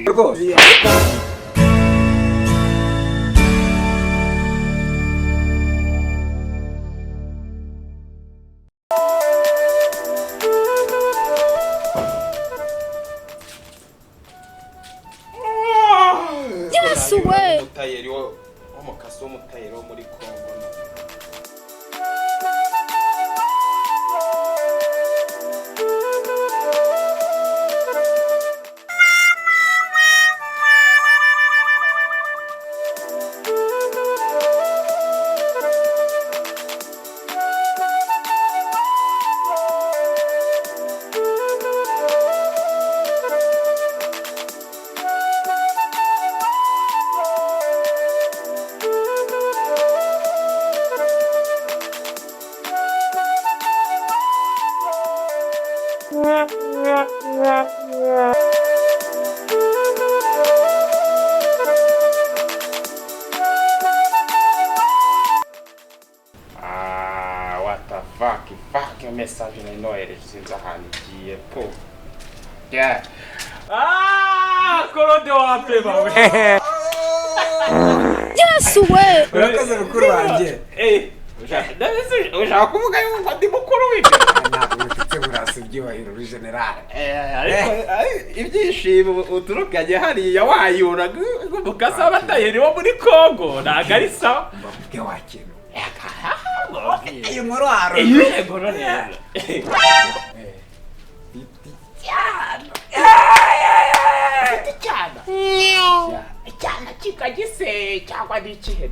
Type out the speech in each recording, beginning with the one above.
rwose yesuwe umutayeri wo mukasi w'umutayeri wo muri Kongo. Fuck message nainohereje sinzi ahantu igiye po. Yeah. Korode wape bawe. yesuwe urakoze mukuru wanjye Ushaka kuvuga yuko ndi mukuru w'ibyo? ntabwo mfite burasi by'ibahiro general Ariko ibyishimo uturukanye hariya wayura umukasi w'abatayeri wo muri Kongo ntago ari sawa. mbavuge wakintu iyo nkuru haro Yego none. Icyana kikagise cyangwa ni ikihe?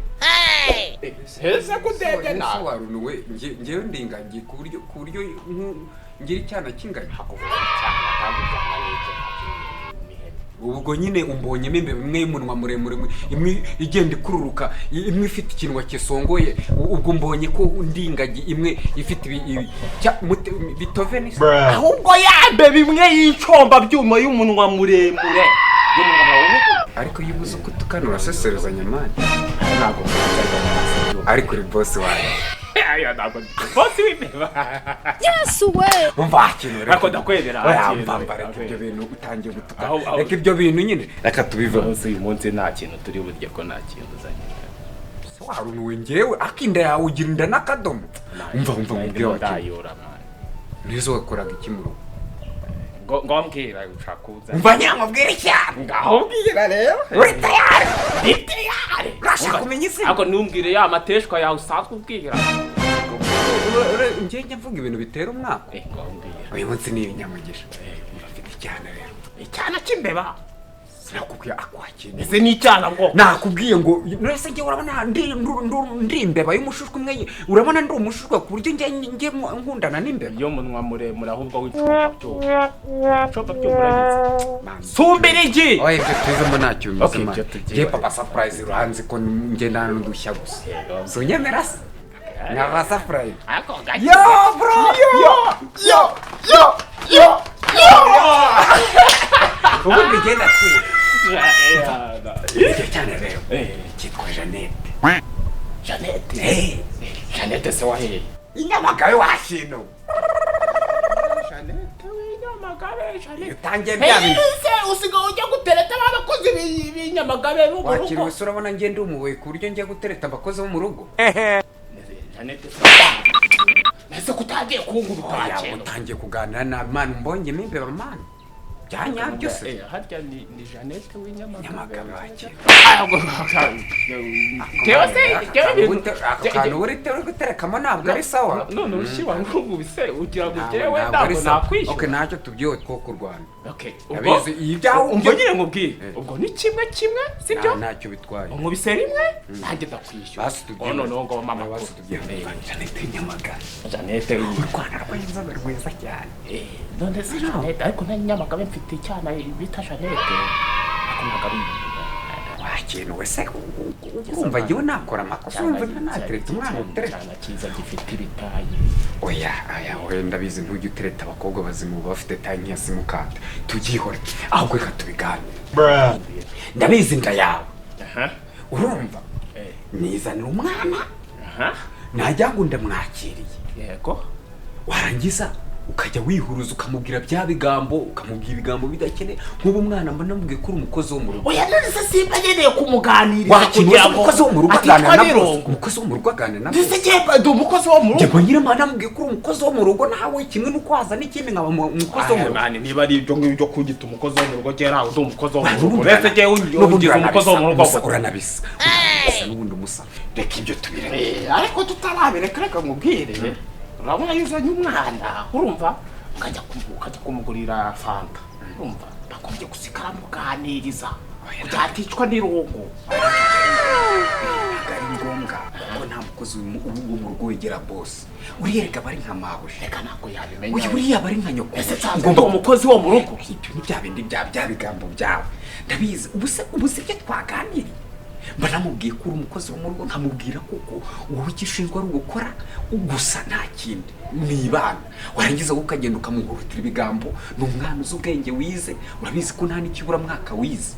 Heza kudebye na. warunuwe ngewe ndingagiye ku buryo ngira icyana kingaye ubwo nyine umbonyemo imbere imwe y'umunwa muremure imwe igenda ikururuka imwe ifite ikinwa kisongoye ubwo mbonye ko ndingagi imwe ifite bitove ni Ahubwo yambe bimwe y'incomba byuma y'umunwa muremure. ariko yibuze ko tukanura sesereza nyamani ntago ariko uri boss wawe Ayo ntago boss w'imbeba. yesuwe umva kintu Ariko ndakwemera mbambara ibyo bintu utangiye gutuka reka ibyo bintu nyine reka tubive bose uyu munsi nta kintu turi burye ko nta kintu uzanye. warunuwe ngewe akinda yawe ugira inda n'akadomo umva mubwira wa ndayora man. nizo wakoraga iki mu rugo Ngombwira ushaka kuza. umva nyamubwira cyane Ngaho mbwira rero. uri tayari Ndi tayari. urashaka kumenya isi Ako numbwire ya mateshwa yawe usanzwe ubwira. njye mvuga ibintu bitera umwaka Ngombwira. uyu munsi ni ibinyamugisha urafite icyana rero Icyana cy'imbeba. sinakubwiye akwakira Ese ni icyana ngo. nakubwiye ngo nese njye urabona ndi imbeba y'umushushwe umwe urabona ndi umushurwa ku buryo njye nkundana n'imbeba Iyo munwa muremure ahubwo w'icupa byo muragize. Sumbirigi. oye ibyo tuzemo ntacyo Okay, bizima ibyo tugiye. ngiye papa surprise uranzi ko njye nta n'udushya gusa so nyemera se nkaba surprise Ako gachi. yo bro yo ubu bigenda twiye icyo cyane rero cyitwa Jeannette Jeannette se wahe. inyamagabe washintu Jeannette w'inyamagabe. utangiye bya bintu Ese usigaye ujya gutereta abakozi b'inyamagabe bo mu wakira rugo. usura urabona njye ndi umuboyi ku buryo njya gutereta abakozi bo mu rugo Jeannette se. Ese kutagiye kunguruka oya cyane. utangiye kuganira na mani mbongemo imbeba mani byanyabyo se harya ni Jeannette w'inyamagabe. nyamagabe wakira Kewe akantu uri guterekamo ntabwo ari sawa none urushiba ngubise ugira ngo Ntabwo jewe ari ntabwo sawa. nakwishyura. Okay, ntacyo tubyiwe two kurwana Ubwo Abizi, ibyawe ubwo nyine nkubwire ubwo ni kimwe sibyo ntacyo bitwaye nkubise rimwe nanjye ndakwishura. basi tubyiwe no ngo mama basi tubyiwe Jeannette nyamagabe Jeannette urwana rw'inzobe rwiza cyane none se Jeannette ariko nta nyamagabe mfite icyana bita Jeannette akomaga wakintu wese urumva njyewe nakora amakosa urumva natereta umwana utereta icyana cyiza gifite ibitayi. oya wenda bizi ntujya utereta abakobwa bazima uba bafite tayi nk'iya simukadi tubyihore ahubwo reka tubiganire ndabizi inda yawe urumva nizanira umwana najya ngo ndamwakiriye Yego warangiza ukajya wihuruza ukamubwira bya bigambo ukamubwira ibigambo bidakene nk'ubu mwana mba namubwiye ko uri umukozi wo mu rugo oya none se simba nyeneye kumuganiriza kugira ngo umukozi wo mu rugo aganira na umukozi wo mu rugo aganira na ndetse cyeba ndi umukozi wo mu rugo njye nyine mwana namubwiye ko uri umukozi wo mu rugo nawe kimwe nuko waza n'ikindi nkaba umukozi wo mu rugo mwana niba ari ibyo ngibyo kugita umukozi wo mu rugo cyera ndi umukozi wo mu rugo ndetse cye ugize umukozi wo mu rugo uranabisa n'ubundi umusa reka ibyo tubireke ariko tutarabireka reka nkubwire urabona yuzanye umwana urumva ukajya kumugurira fanta urumva bakomeje gusikara muganiriza kugira aticwa n'irungu ari ngombwa ko nta mukozi wo mu rugo wegera boss uriyereka bari nka mawe reka nako yabimenya uyu uriya bari nka nyoko ngomba umukozi wo mu rugo ibyo ni bya bindi bya bigambo byawe ndabizi ubuse byo twaganiriye mba namubwiye ko uri umukozi wo mu rugo nkamubwira kuko wowe icyo ushinzwe ari ugukora gusa nta kindi nibana warangiza ukagenda ukamuhurutira ibigambo ni umwana uzi ubwenge wize urabizi ko nta n'ikibura mwaka wize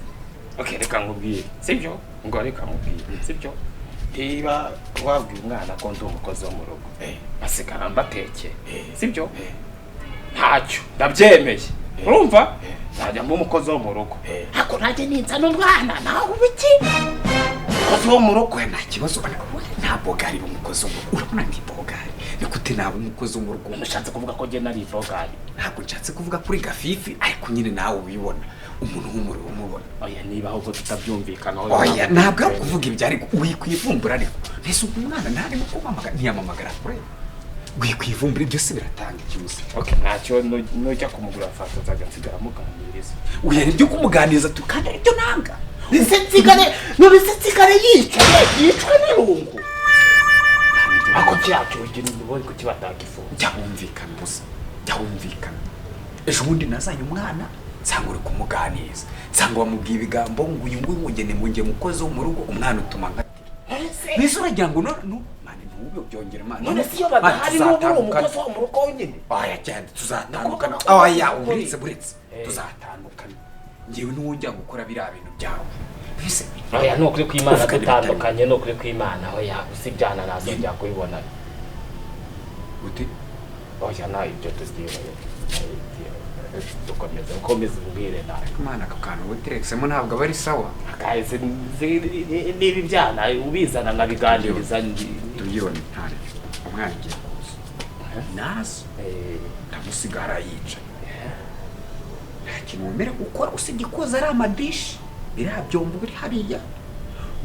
okay reka nkubwire sibyo ngo reka nkubwire sibyo niba wabwiye umwana ko ndi umukozi wo mu rugo basigara mbateke sibyo ntacyo ndabyemeye urumva najya mu umukozi wo mu rugo ako najye ninzana umwana nawe ubiki umukozi wo mu rugo nta kibazo nta bogari umukozi wo mu rugo urabona ndi bogari nikute naba umukozi wo mu rugo nashatse kuvuga ko njye nari bogari ntabwo nshatse kuvuga kuri gafifi ariko nyine nawe ubibona umuntu w'umuriro umubona oya niba ahubwo tutabyumvikana oya ntabwo ari kuvuga ibyo ariko wikwivumbura ariko ntese umwana ntarimo kubamagara ntiyamamagara kure wikwivumbura ibyo se biratanga ikibuze okay ntacyo nujya kumugura fanta uzajya nsigara muganiriza uya nibyo kumuganiriza tukanda ibyo nanga nise nsigare yicwa n'irungu ako cyacu ugira ubone ko kibataka ifu byabumvikana gusa byabumvikana ejo bundi nazanye umwana nsanga uri kumuganiriza nsanga wamubwiye ibigambo ngo uyu nguyu mugene munge mukozi wo mu rugo umwana utuma nkati nise uragira ngo no mani ntubyo byongera mani none si yo badahari n'ubu umukozi wo mu rugo nyine oya cyane tuzatandukana oya uretse tuzatandukana ngewe n'uwongera gukora biriya bintu byawe bise oya nukuri kw'Imana dutandukanye nukuri kw'Imana oya usibyana nazo njya kubibona uti oya na ibyo tuziye ukomeze ubwire nawe Imana akakantu uterexemo ntabwo aba ari sawa akaze niba ibyana ubizana nkabiganiriza tuyibone ntare umwana ngiye kuza nazo ndamusigara yica nta kintu wemera gukora usibye koza ari amadishi biriya byombo biri hariya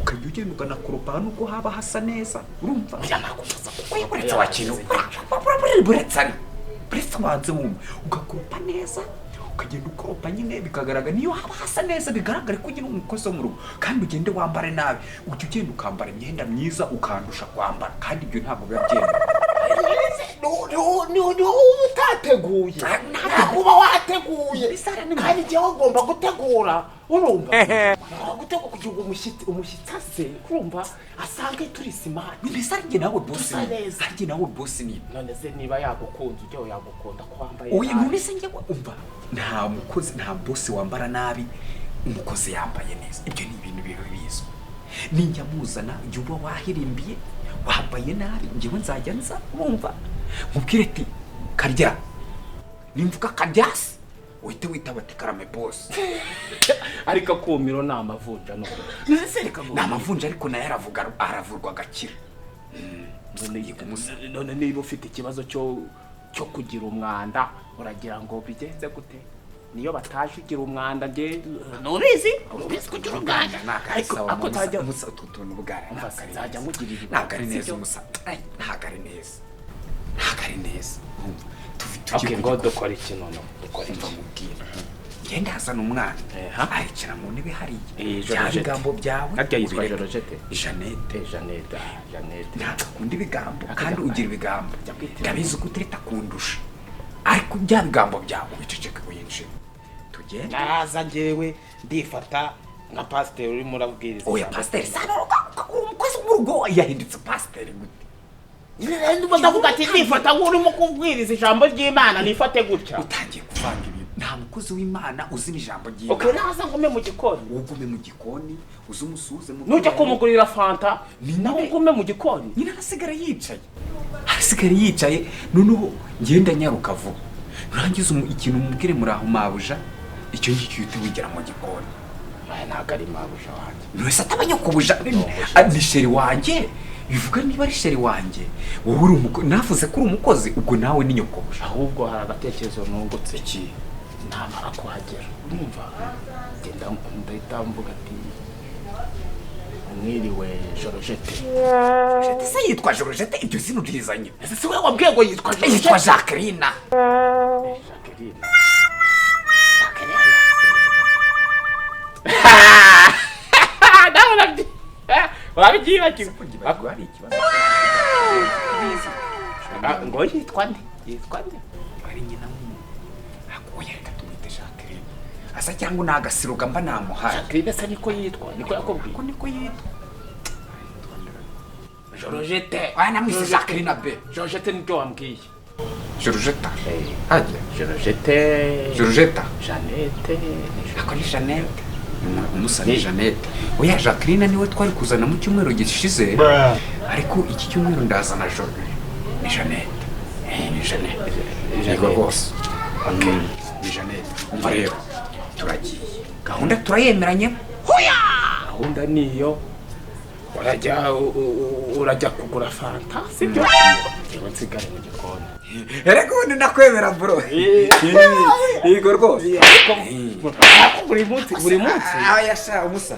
ukajya ugenda ukanakoropa nuko haba hasa neza urumva byanakubaza uretse wakintu uretse wanze wumva ugakoropa neza ukagenda ukoropa nyine bikagaragara niyo haba hasa neza bigaragare ko ugira umukozi wo mu rugo kandi ugende wambare nabi ujya ugenda ukambara imyenda myiza ukandusha kwambara kandi ibyo ntabwo biba byemewe ni utateguye ntabwo uba wateguye kandi njyewe ugomba gutegura urumva gutegura kugira ngo umushyitsi ase urumva asange turi simati mbese ari njye nawe bosi ari njye nawe bosi ni none se niba yagukunze ujyewe yagukunda ko wambaye oya none se njye umva nta mukozi nta bosi wambara nabi umukozi yambaye neza ibyo ni ibintu biba bizwi ninjya muzana jya uba wahirimbiye wambaye nabi njyewe nzajya nza urumva mubwire ati karya nimvuga karyasi uhite witaba ati karame bosi ariko akumiro ni amavunja ni amavunja ariko nayo aravurwa agakira none niba ufite ikibazo cyo kugira umwanda uragira ngo bigenze gute niyo bataje ugira umwanda nge nubizi kugira umwanda ako tajya musa utuntu bugara nzajya ngugirira ntabwo ari neza umusa ntabwo ari neza okay ngo dukora iki none dukora iki mubwira ngende hazana umwana aricara mu ntebe hariya bya bigambo byawe harya yitwa Jorojete Janete ntabwo akunda ibigambo kandi ugira ibigambo ndabizi ko utereta kundusha ariko bya bigambo byawe wiceceke winjire tugende naza njyewe ndifata nka pasiteri urimo urabwiriza oya pasiteri sana umukozi mu rugo yahindutse pasiteri gute ndavuga ati ndifata nk'urimo kubwiriza ijambo ry'Imana nifate gutya utangiye kuvanga ibintu nta mukozi w'Imana uzi n'ijambo ry'Imana okay naza ngume mu gikoni ugume mu gikoni uzi umusuze mu nujya kumugurira fanta nawe ugume mu gikoni nyine arasigara yicaye noneho ngenda nyaruka vuba nurangiza ikintu umubwire muraho mabuja icyo ngicyo uhite wigera mu gikoni. Ntabwo ari mabuja wanjye. Wese atabanya kubuja ni sheri wanjye. Bivuga niba ari sheri wanjye wowe uri umukozi, navuze ko uri umukozi ubwo nawe ni nyokobuja. Ahubwo hari agatekerezo nungutse iki namara kuhagera urumva genda ndahita mvuga ati mwiriwe Jorojete. Jorojete se yitwa Jorojete? Ibyo zino urizanye. Ese si we wabwiye ngo yitwa Jorojete? Yitwa Jacqueline. Jacqueline. Jacqueline. Wabigiye Ako hari ikibazo. ngo yitwa nde? Yitwa nde? Ari nyina akuye reka tumwite Jacqueline. Asa cyangwa nagasiruka mba namuhaye. Jacqueline se niko yitwa? Niko yakubwiye? Ko niko yitwa. Jorojete. Namwise Jacqueline be. Jorojete nibyo wambwiye. Jorojeta. Ajya. Jorojete. Jorojeta. Jeannette. Ako ni Jeannette. Umusa ni Jeannette. Oya Jacqueline niwe twari kuzana mu cyumweru gishize. Ariko iki cyumweru ndazana ni Jeannette. Ni Jeannette. Yego rwose. Okay. Ni Jeannette. Rero turagiye. Gahunda turayemeranye. Hoya! Gahunda niyo. Urajya kugura fanta sibyo? Yewe nsigare mu gikoni. Erega ubundi nakwemera bro. Yego rwose. Buri munsi. Aya sha umusa.